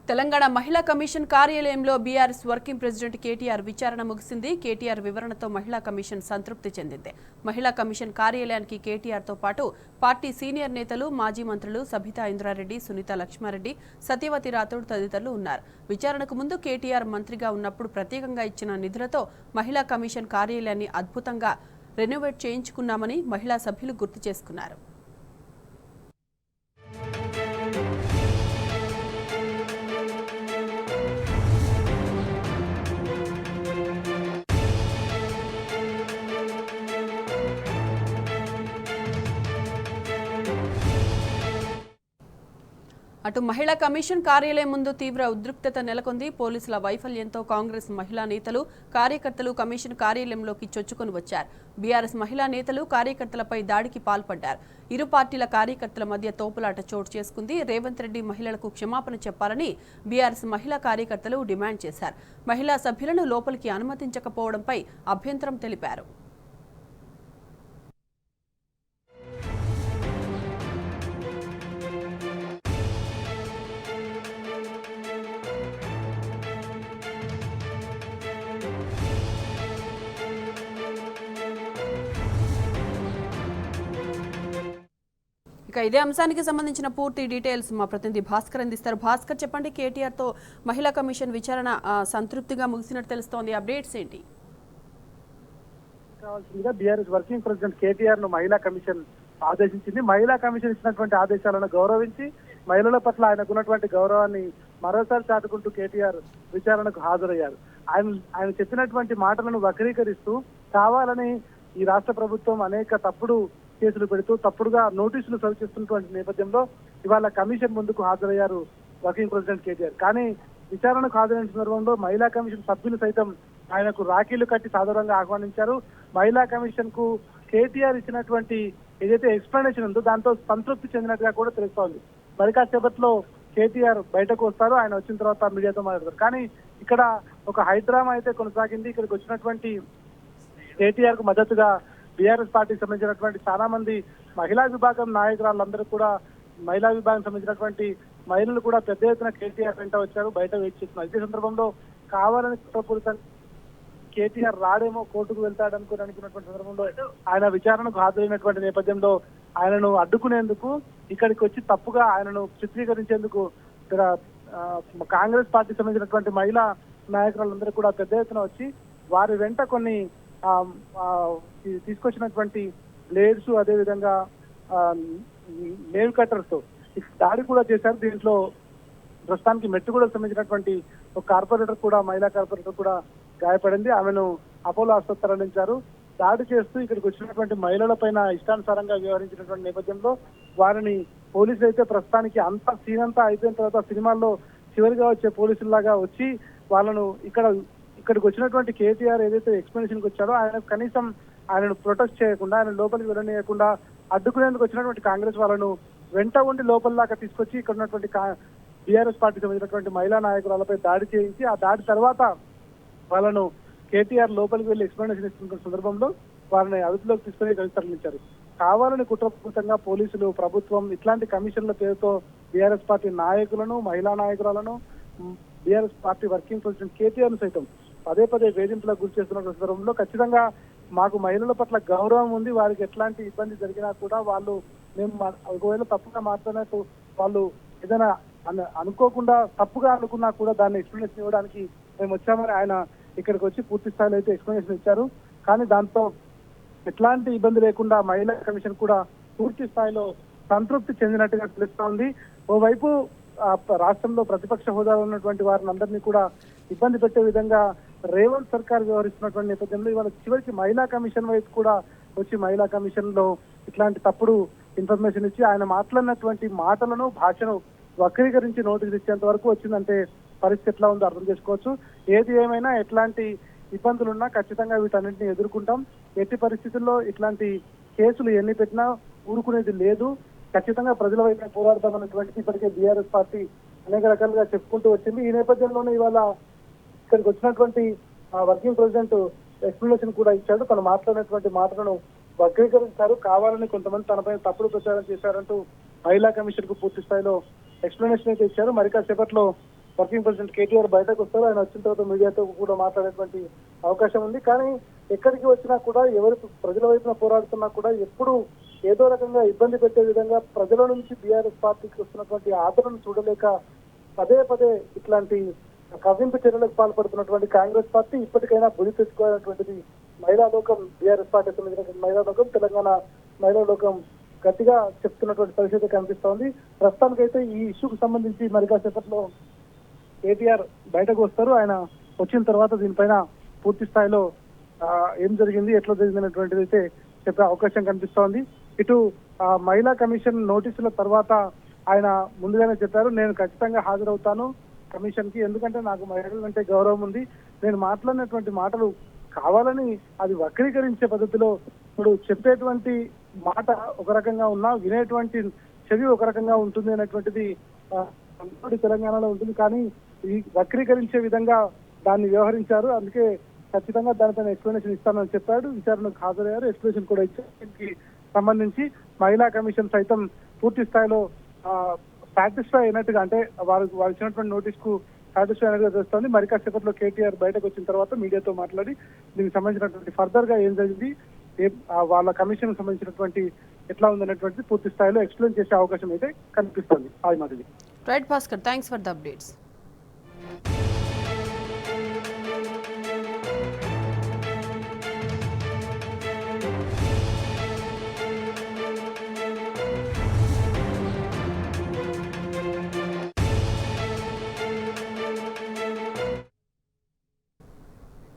తెలంగాణ మహిళా కమిషన్ కార్యాలయంలో BRS working president KTR విచారణ ముగిసింది. కేటీఆర్ వివరణతో మహిళా కమిషన్ సంతృప్తి చెందింది. మహిళా కమిషన్ కార్యాలయానికి కేటీఆర్తో పాటు పార్టీ సీనియర్ నేతలు, మాజీ మంత్రులు సబితా ఇంద్రారెడ్డి, సునీత లక్ష్మారెడ్డి, సత్యవతి రాథోడ్ తదితరులు ఉన్నారు. విచారణకు ముందు కేటీఆర్ మంత్రిగా ఉన్నప్పుడు ప్రత్యేకంగా ఇచ్చిన నిధులతో మహిళా కమిషన్ కార్యాలయాన్ని అద్భుతంగా రెనోవేట్ చేయించుకున్నామని మహిళా సభ్యులు గుర్తు చేసుకున్నారు. అటు మహిళా కమిషన్ కార్యాలయం ముందు తీవ్ర ఉద్రిక్తత నెలకొంది. పోలీసుల వైఫల్యంతో కాంగ్రెస్ మహిళా నేతలు, కార్యకర్తలు కమిషన్ కార్యాలయంలోకి చొచ్చుకొని వచ్చారు. బీఆర్ఎస్ మహిళా నేతలు, కార్యకర్తలపై దాడికి పాల్పడ్డారు. ఇరు పార్టీల కార్యకర్తల మధ్య తోపులాట చోటు చేసుకుంది. రేవంత్ రెడ్డి మహిళలకు క్షమాపణ చెప్పాలని బీఆర్ఎస్ మహిళా కార్యకర్తలు డిమాండ్ చేశారు. మహిళా సభ్యులను లోపలికి అనుమతించకపోవడంపై అభ్యంతరం తెలిపారు. ఇదే అంశానికి సంబంధించిన పూర్తి డీటెయిల్స్ మా ప్రతినిధి భాస్కర్ అందిస్తారు. భాస్కర్, చెప్పండి, కేటీఆర్ తో మహిళా కమిషన్ విచారణ సంతృప్తిగా ముగిసినట్టు తెలుస్తోంది. అప్డేట్స్ ఏంటి? కావాల్సిందిగా బీఆర్ఎస్ వర్కింగ్ ప్రెసిడెంట్ కేటీఆర్ ను మహిళా కమిషన్ ఆదేశించింది. మహిళా కమిషన్ ఇచ్చినటువంటి ఆదేశాలను గౌరవించి మహిళల పట్ల ఆయనకున్నటువంటి గౌరవాన్ని మరోసారి చాటుకుంటూ కేటీఆర్ విచారణకు హాజరయ్యారు. ఆయన చెప్పినటువంటి మాటలను వక్రీకరిస్తూ కావాలని ఈ రాష్ట్ర ప్రభుత్వం అనేక తప్పుడు కేసులు పెడుతూ తప్పుడుగా నోటీసులు సర్వ్ చేస్తున్నటువంటి నేపథ్యంలో ఇవాళ కమిషన్ ముందుకు హాజరయ్యారు వర్కింగ్ ప్రెసిడెంట్ కేటీఆర్. కానీ విచారణకు హాజరైన సందర్భంలో మహిళా కమిషన్ సభ్యులు సైతం ఆయనకు రాఖీలు కట్టి సాదరంగా ఆహ్వానించారు. మహిళా కమిషన్ కు కేటీఆర్ ఇచ్చినటువంటి ఏదైతే ఎక్స్ప్లెనేషన్ ఉందో దాంతో సంతృప్తి చెందినట్టుగా కూడా తెలుస్తోంది. మరి కాసేపట్లో కేటీఆర్ బయటకు వస్తారు. ఆయన వచ్చిన తర్వాత మీడియాతో మాట్లాడతారు. కానీ ఇక్కడ ఒక హైడ్రామా అయితే కొనసాగింది. ఇక్కడికి వచ్చినటువంటి కేటీఆర్ కు మద్దతుగా బీఆర్ఎస్ పార్టీకి సంబంధించినటువంటి చాలా మంది మహిళా విభాగం నాయకురాళ్ళందరూ కూడా మహిళా విభాగం సంబంధించినటువంటి మహిళలు కూడా పెద్ద ఎత్తున కేటీఆర్ వెంట వచ్చారు, బయట వెయిట్ చేస్తున్నారు. ఇదే సందర్భంలో కావాలని కుట్రపూరితంగా కేటీఆర్ రాడేమో, కోర్టుకు వెళ్తాడనుకున్నటువంటి సందర్భంలో ఆయన విచారణకు హాజరైనటువంటి నేపథ్యంలో ఆయనను అడ్డుకునేందుకు ఇక్కడికి వచ్చి తప్పుగా ఆయనను చిత్రీకరించేందుకు ఇక్కడ కాంగ్రెస్ పార్టీకి సంబంధించినటువంటి మహిళా నాయకురాలందరూ కూడా పెద్ద ఎత్తున వచ్చి వారి వెంట కొన్ని తీసుకొచ్చినటువంటి బ్లేడ్స్, అదేవిధంగా నేవ్ కట్టర్స్ తో దాడి కూడా చేశారు. దీంట్లో ప్రస్తుతానికి మెట్టుగూడకు సంబంధించినటువంటి ఒక కార్పొరేటర్ కూడా, మహిళా కార్పొరేటర్ కూడా గాయపడింది. ఆమెను అపోలో ఆసుపత్రి తరలించారు. దాడి చేస్తూ ఇక్కడికి వచ్చినటువంటి మహిళల పైన ఇష్టానుసారంగా వ్యవహరించినటువంటి నేపథ్యంలో వారిని పోలీసులు అయితే ప్రస్తుతానికి అంతా సీన్ అంతా అయిపోయిన తర్వాత సినిమాల్లో చివరిగా వచ్చే పోలీసుల్లాగా వచ్చి వాళ్ళను ఇక్కడికి వచ్చినటువంటి కేటీఆర్ ఏదైతే ఎక్స్ప్లెనేషన్ కి వచ్చాడో ఆయన కనీసం ఆయనను ప్రొటెక్ట్ చేయకుండా, ఆయన లోపలికి వెళ్ళనీయకుండా అడ్డుకునేందుకు వచ్చినటువంటి కాంగ్రెస్ వాళ్ళను వెంట ఉండి లోపల దాకా తీసుకొచ్చి ఇక్కడ ఉన్నటువంటి బీఆర్ఎస్ పార్టీకి సంబంధించినటువంటి మహిళా నాయకురాలపై దాడి చేయించి ఆ దాడి తర్వాత వాళ్ళను కేటీఆర్ లోపలికి వెళ్లి ఎక్స్ప్లెనేషన్ ఇస్తున్న సందర్భంలో వారిని అదుపులోకి తీసుకుని తరలించారు. కావాలని కుట్రపూరితంగా పోలీసులు, ప్రభుత్వం ఇట్లాంటి కమిషన్ల పేరుతో బీఆర్ఎస్ పార్టీ నాయకులను, మహిళా నాయకురాలను, BRS party working president KTR ను సైతం పదే పదే వేధింపులకు గురి చేస్తున్న సందర్భంలో ఖచ్చితంగా మాకు మహిళల పట్ల గౌరవం ఉంది. వారికి ఎట్లాంటి ఇబ్బంది జరిగినా కూడా వాళ్ళు మేము ఒకవేళ తప్పుగా మాట్లాడినట్టు వాళ్ళు ఏదైనా అనుకోకుండా తప్పుగా అనుకున్నా కూడా దాన్ని ఎక్స్ప్లెనేషన్ ఇవ్వడానికి మేము వచ్చామని ఆయన ఇక్కడికి వచ్చి పూర్తి స్థాయిలో అయితే ఎక్స్ప్లెనేషన్ ఇచ్చారు. కానీ దాంతో ఎట్లాంటి ఇబ్బంది లేకుండా మహిళా కమిషన్ కూడా పూర్తి స్థాయిలో సంతృప్తి చెందినట్టుగా తెలుస్తోంది. ఓవైపు రాష్ట్రంలో ప్రతిపక్ష హోదాలో ఉన్నటువంటి వారిని అందరినీ కూడా ఇబ్బంది పెట్టే విధంగా రేవంత్ సర్కార్ వ్యవహరిస్తున్నటువంటి నేపథ్యంలో ఇవాళ చివరికి మహిళా కమిషన్ వైపు కూడా వచ్చి మహిళా కమిషన్ లో ఇట్లాంటి తప్పుడు ఇన్ఫర్మేషన్ ఇచ్చి ఆయన మాట్లాడినటువంటి మాటలను, భాషను వక్రీకరించి నోటీసులు ఇచ్చేంత వరకు వచ్చిందంటే పరిస్థితి ఎట్లా ఉందో అర్థం చేసుకోవచ్చు. ఏది ఏమైనా ఎట్లాంటి ఇబ్బందులున్నా ఖచ్చితంగా వీటన్నింటినీ ఎదుర్కొంటాం. ఎట్టి పరిస్థితుల్లో ఇట్లాంటి కేసులు ఎన్ని పెట్టినా ఊరుకునేది లేదు. ఖచ్చితంగా ప్రజల వైపు పోరాడతామన్నటువంటి ఇప్పటికే బీఆర్ఎస్ పార్టీ అనేక రకాలుగా చెప్పుకుంటూ వచ్చింది. ఈ నేపథ్యంలోనే ఇవాళ ఇక్కడికి వచ్చినటువంటి వర్కింగ్ ప్రెసిడెంట్ ఎక్స్ప్లెనేషన్ కూడా ఇచ్చాడు. తను మాట్లాడినటువంటి మాటలను వక్రీకరించారు, కావాలని కొంతమంది తనపై తప్పుడు ప్రచారం చేశారంటూ మహిళా కమిషన్ కు పూర్తి స్థాయిలో ఎక్స్ప్లెనేషన్ అయితే ఇచ్చారు. మరి కాసేపట్లో వర్కింగ్ ప్రెసిడెంట్ కేటీఆర్ బయటకు వస్తారు. ఆయన వచ్చిన తర్వాత మీడియాతో కూడా మాట్లాడేటువంటి అవకాశం ఉంది. కానీ ఎక్కడికి వచ్చినా కూడా ఎవరు ప్రజల వైపున పోరాడుతున్నా కూడా ఎప్పుడు ఏదో రకంగా ఇబ్బంది పెట్టే విధంగా ప్రజల నుంచి బీఆర్ఎస్ పార్టీకి వస్తున్నటువంటి ఆదరణ చూడలేక పదే పదే ఇట్లాంటి కవ్వింపు చర్యలకు పాల్పడుతున్నటువంటి కాంగ్రెస్ పార్టీ ఇప్పటికైనా బుద్ధి తెచ్చుకోవాలన్నటువంటిది మహిళా లోకం, బీఆర్ఎస్ పార్టీ సంబంధించినటువంటి మహిళా లోకం, తెలంగాణ మహిళా లోకం గట్టిగా చెప్తున్నటువంటి పరిస్థితి కనిపిస్తోంది. ప్రస్తుతానికైతే ఈ ఇష్యూకు సంబంధించి మరి కాసేపట్లో కేటీఆర్ బయటకు వస్తారు. ఆయన వచ్చిన తర్వాత దీనిపైన పూర్తి స్థాయిలో ఏం జరిగింది, ఎట్లా జరిగింది అనేటువంటిది అయితే చెప్పే అవకాశం కనిపిస్తోంది. ఇటు మహిళా కమిషన్ నోటీసుల తర్వాత ఆయన ముందుగానే చెప్పారు, నేను ఖచ్చితంగా హాజరవుతాను కమిషన్ కి, ఎందుకంటే నాకు మహిళలు అంటే గౌరవం ఉంది. నేను మాట్లాడినటువంటి మాటలు కావాలని అది వక్రీకరించే పద్ధతిలో ఇప్పుడు చెప్పేటువంటి మాట ఒక రకంగా ఉన్నా వినేటువంటి చెవి ఒక రకంగా ఉంటుంది అనేటువంటిది తెలంగాణలో ఉంటుంది. కానీ ఈ వక్రీకరించే విధంగా దాన్ని వ్యవహరించారు. అందుకే ఖచ్చితంగా దానిపైన ఎక్స్ప్లెనేషన్ ఇస్తానని చెప్పాడు. విచారణకు హాజరయ్యారు, ఎక్స్ప్లెనేషన్ కూడా ఇచ్చారు. దీనికి సంబంధించి మహిళా కమిషన్ సైతం పూర్తి స్థాయిలో సాటిస్ఫై అయినట్టుగా, అంటే వారు ఇచ్చినటువంటి నోటీస్ కు సాటిస్ఫై అయినట్టుగా తెలుస్తోంది. మరి కాసేపట్లో కేటీఆర్ బయటకు వచ్చిన తర్వాత మీడియాతో మాట్లాడి దీనికి సంబంధించినటువంటి ఫర్దర్ గా ఏం జరిగింది, వాళ్ళ కమిషన్ సంబంధించినటువంటి ఎట్లా ఉందనేటువంటిది పూర్తి స్థాయిలో ఎక్స్ప్లెయిన్ చేసే అవకాశం అయితే కనిపిస్తుంది. Right Bhaskar, thanks for the updates.